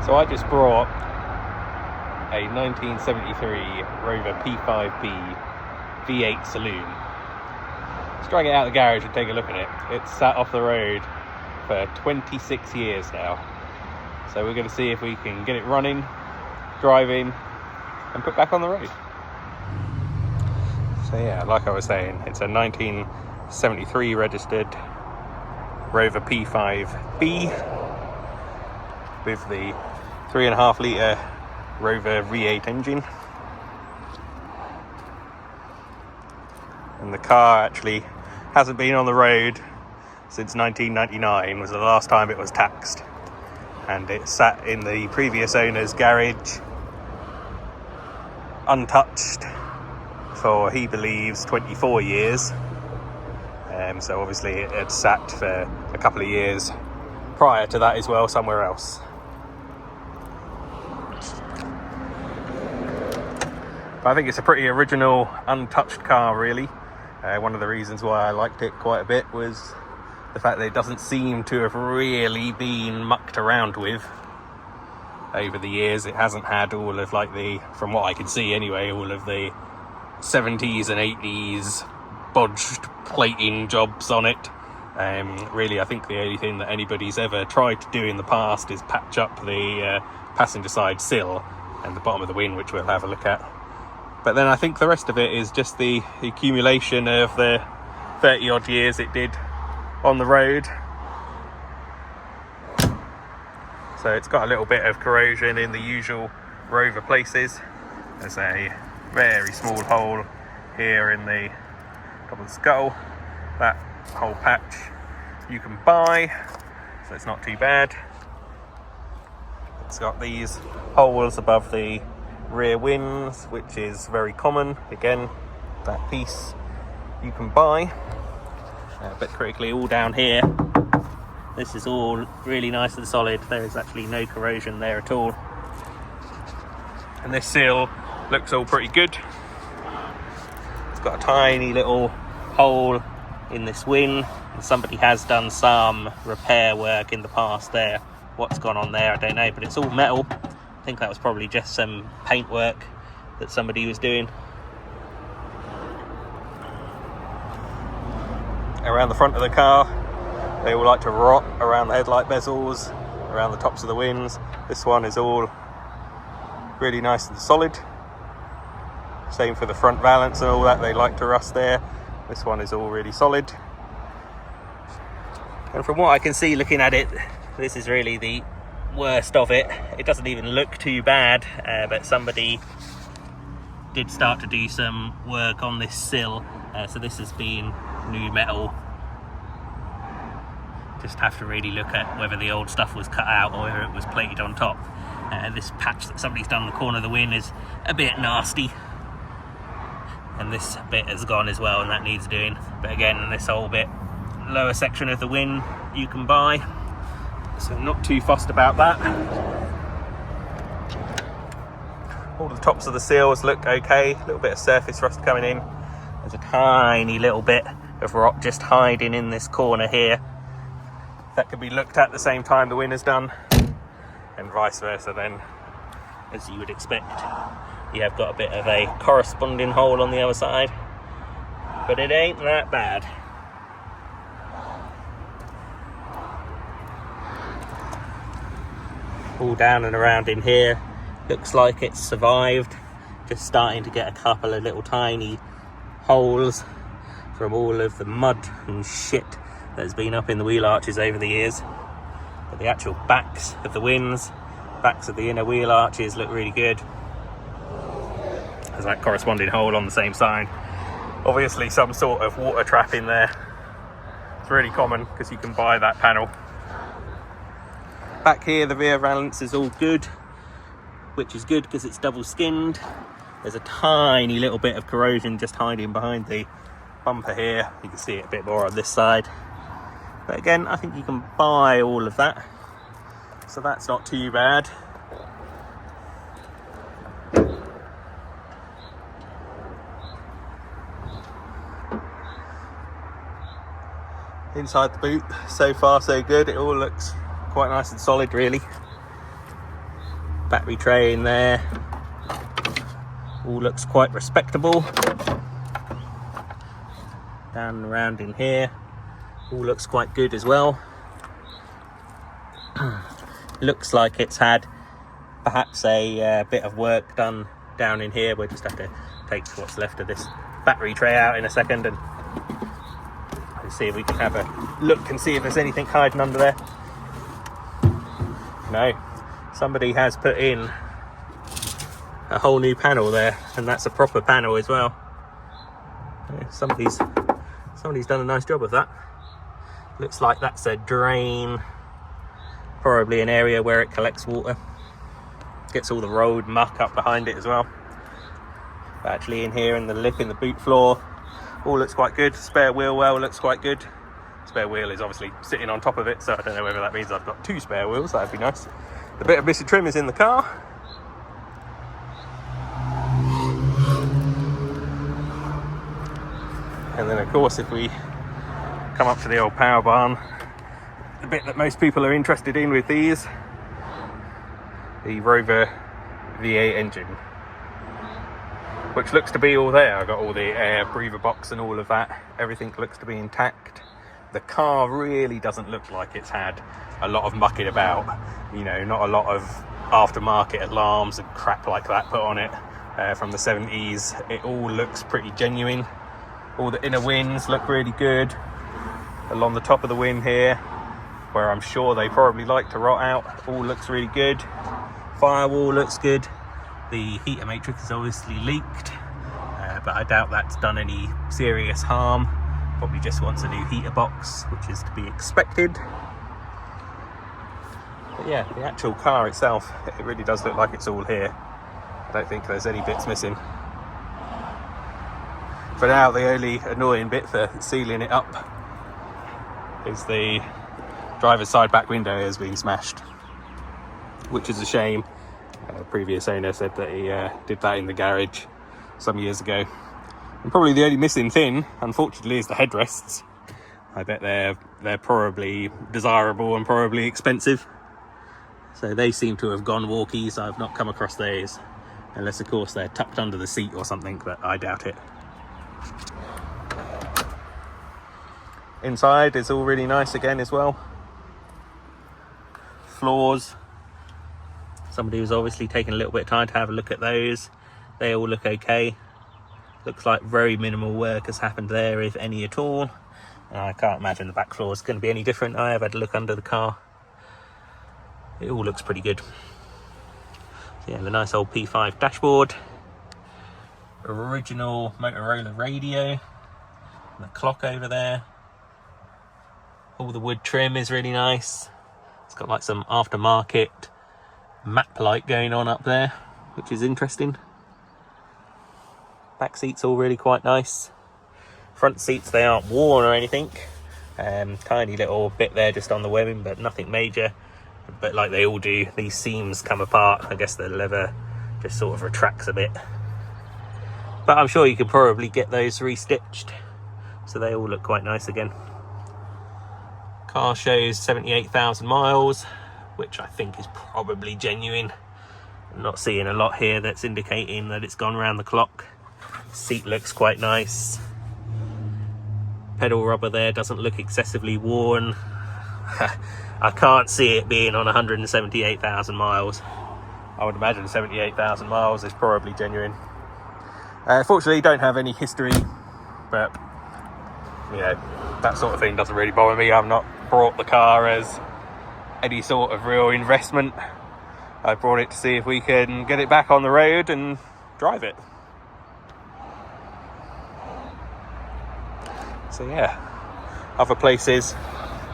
So I just brought a 1973 Rover P5B V8 saloon. Let's drag it out of the garage and take a look at it. It's sat off the road for 26 years now. So we're going to see if we can get it running, driving, and put back on the road. So yeah, like I was saying, it's a 1973 registered Rover P5B with the 3.5 litre Rover V8 engine. And the car actually hasn't been on the road since 1999, was the last time it was taxed. And it sat in the previous owner's garage, untouched, for, he believes, 24 years. So obviously it had sat for a couple of years prior to that as well, somewhere else. But I think it's a pretty original, untouched car, really. One of the reasons why I liked it quite a bit was the fact that it doesn't seem to have really been mucked around with over the years. It hasn't had all of, like, the, from what I can see anyway, all of the 70s and 80s bodged plating jobs on it. Really, I think the only thing that anybody's ever tried to do in the past is patch up the passenger side sill and the bottom of the wing, which we'll have a look at. But then I think the rest of it is just the accumulation of the 30 odd years it did on the road. So it's got a little bit of corrosion in the usual Rover places. There's a very small hole here in the top of the scuttle. That whole patch you can buy, so it's not too bad. It's got these holes above the rear wings, which is very common. Again, that piece you can buy. But critically, all down here, this is all really nice and solid. There is actually no corrosion there at all. And this seal looks all pretty good. It's got a tiny little hole in this wing, and somebody has done some repair work in the past there. What's gone on there, I don't know, but it's all metal. I think that was probably just some paint work that somebody was doing. Around the front of the car, they all like to rot around the headlight bezels, around the tops of the wings. This one is all really nice and solid. Same for the front valance and all that, they like to rust there. This one is all really solid. And from what I can see looking at it, this is really the worst of it. It doesn't even look too bad, but somebody did start to do some work on this sill. So this has been new metal. Just have to really look at whether the old stuff was cut out or whether it was plated on top. This patch that somebody's done on the corner of the wing is a bit nasty. And this bit has gone as well, and that needs doing. But again, this whole bit, lower section of the wing, you can buy. So not too fussed about that. All the tops of the seals look okay. A little bit of surface rust coming in. There's a tiny little bit of rot just hiding in this corner here. That could be looked at the same time the wing is done. And vice versa then, as you would expect. You have got a bit of a corresponding hole on the other side, but it ain't that bad. All down and around in here, looks like it's survived. Just starting to get a couple of little tiny holes from all of the mud and shit that's been up in the wheel arches over the years. But the actual backs of the wings, backs of the inner wheel arches look really good. There's that corresponding hole on the same side. Obviously some sort of water trap in there. It's really common because you can buy that panel. Back here the rear valance is all good, which is good because it's double skinned. There's a tiny little bit of corrosion just hiding behind the bumper here. You can see it a bit more on this side. But again, I think you can buy all of that. So that's not too bad. Inside the boot, so far so good. It all looks quite nice and solid, really. Battery tray in there. All looks quite respectable. Down and around in here. All looks quite good as well. Looks like it's had perhaps a bit of work done down in here. We'll just have to take what's left of this battery tray out in a second and see if we can have a look and see if there's anything hiding under there. No, somebody has put in a whole new panel there, and that's a proper panel as well. Somebody's done a nice job of that. Looks like that's a drain, probably an area where it collects water. Gets all the road muck up behind it as well. But actually in here, in the lip in the boot floor, all looks quite good. Spare wheel well looks quite good. Spare wheel is obviously sitting on top of it, so I don't know whether that means I've got 2 spare wheels. That'd be nice. The bit of missing trim is in the car. And then of course, if we come up to the old power barn, the bit that most people are interested in with these, the Rover V8 engine, which looks to be all there. I've got all the air breather box and all of that. Everything looks to be intact. The car really doesn't look like it's had a lot of mucking about. You know, not a lot of aftermarket alarms and crap like that put on it from the 70s. It all looks pretty genuine. All the inner wings look really good. Along the top of the wing here, where I'm sure they probably like to rot out, all looks really good. Firewall looks good. The heater matrix is obviously leaked, but I doubt that's done any serious harm. Probably just wants a new heater box, which is to be expected. But yeah, the actual car itself, it really does look like it's all here. I don't think there's any bits missing. For now, the only annoying bit for sealing it up is the driver's side back window has been smashed, which is a shame. Previous owner said that he did that in the garage some years ago. And probably the only missing thing, unfortunately, is the headrests. I bet they're probably desirable and probably expensive. So they seem to have gone walkies. I've not come across those, unless of course they're tucked under the seat or something, but I doubt it. Inside is all really nice again as well. Floors. Somebody was obviously taking a little bit of time to have a look at those. They all look okay. Looks like very minimal work has happened there, if any at all. And I can't imagine the back floor is going to be any different. I have had a look under the car. It all looks pretty good. So yeah, the nice old P5 dashboard. Original Motorola radio. And the clock over there. All the wood trim is really nice. It's got like some aftermarket map light going on up there, which is interesting. Back seats all really quite nice. Front seats, they aren't worn or anything. Tiny little bit there just on the webbing, but nothing major. But like they all do, these seams come apart. I guess the leather just sort of retracts a bit. But I'm sure you could probably get those restitched, so they all look quite nice again. Car shows 78,000 miles, which I think is probably genuine. I'm not seeing a lot here that's indicating that it's gone round the clock. Seat looks quite nice. Pedal rubber there doesn't look excessively worn. I can't see it being on 178,000 miles. I would imagine 78,000 miles is probably genuine. Fortunately, don't have any history, but you know, that sort of thing doesn't really bother me. I've not brought the car as any sort of real investment. I brought it to see if we can get it back on the road and drive it. So yeah, other places,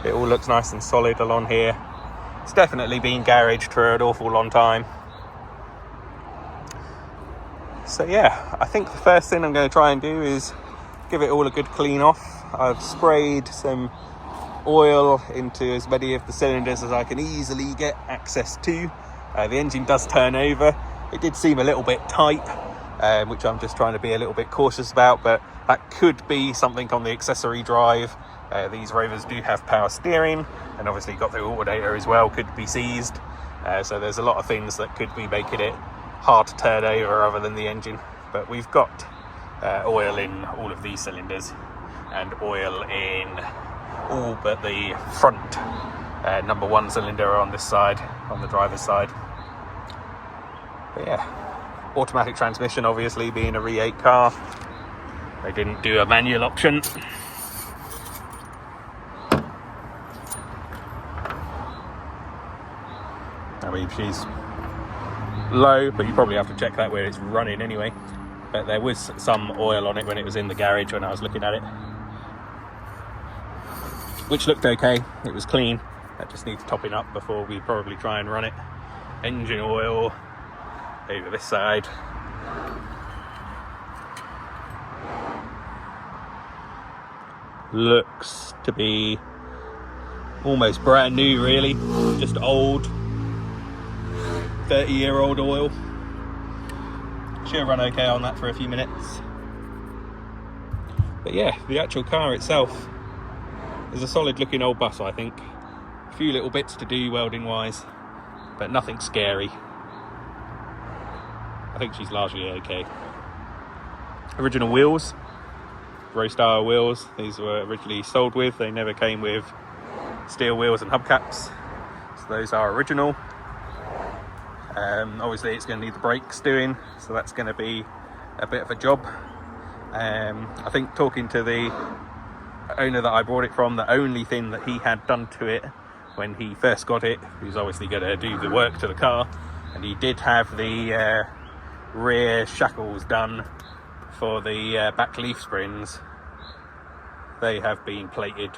it all looks nice and solid along here. It's definitely been garaged for an awful long time. So yeah, I think the first thing I'm going to try and do is give it all a good clean off. I've sprayed some oil into as many of the cylinders as I can easily get access to. The engine does turn over. It did seem a little bit tight, which I'm just trying to be a little bit cautious about, but that could be something on the accessory drive. These Rovers do have power steering, and obviously got the autodator as well, could be seized. So there's a lot of things that could be making it hard to turn over other than the engine. But we've got oil in all of these cylinders and oil in all but the front number 1 cylinder on this side, on the driver's side. But yeah, automatic transmission, obviously being a R8 car, they didn't do a manual option. I mean, she's low, but you probably have to check that where it's running anyway. But there was some oil on it when it was in the garage when I was looking at it, which looked okay. It was clean. That just needs topping up before we probably try and run it. Engine oil over this side. Looks to be almost brand new, really. Just old 30-year-old oil. Should run okay on that for a few minutes. But yeah, the actual car itself is a solid looking old bus, I think. A few little bits to do welding wise, but nothing scary. I think she's largely okay. Original wheels, Row-style wheels. These were originally sold with, they never came with steel wheels and hubcaps, so those are original. Obviously it's going to need the brakes doing, so that's going to be a bit of a job. I think talking to the owner that I bought it from, the only thing that he had done to it when he first got it, he was obviously going to do the work to the car, and he did have the rear shackles done for the back leaf springs. They have been plated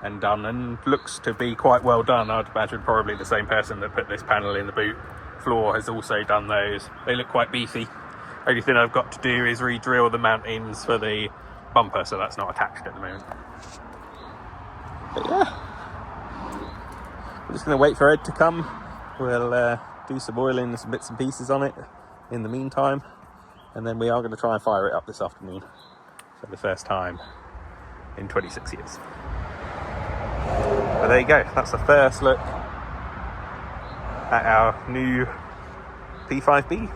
and done, and looks to be quite well done. I'd imagine probably the same person that put this panel in the boot floor has also done those. They look quite beefy. Only thing I've got to do is re-drill the mountings for the bumper, so that's not attached at the moment. But yeah, I'm just going to wait for Ed to come. We'll do some oiling and some bits and pieces on it in the meantime, and then we are going to try and fire it up this afternoon for the first time in 26 years. But there you go, that's the first look at our new P5B.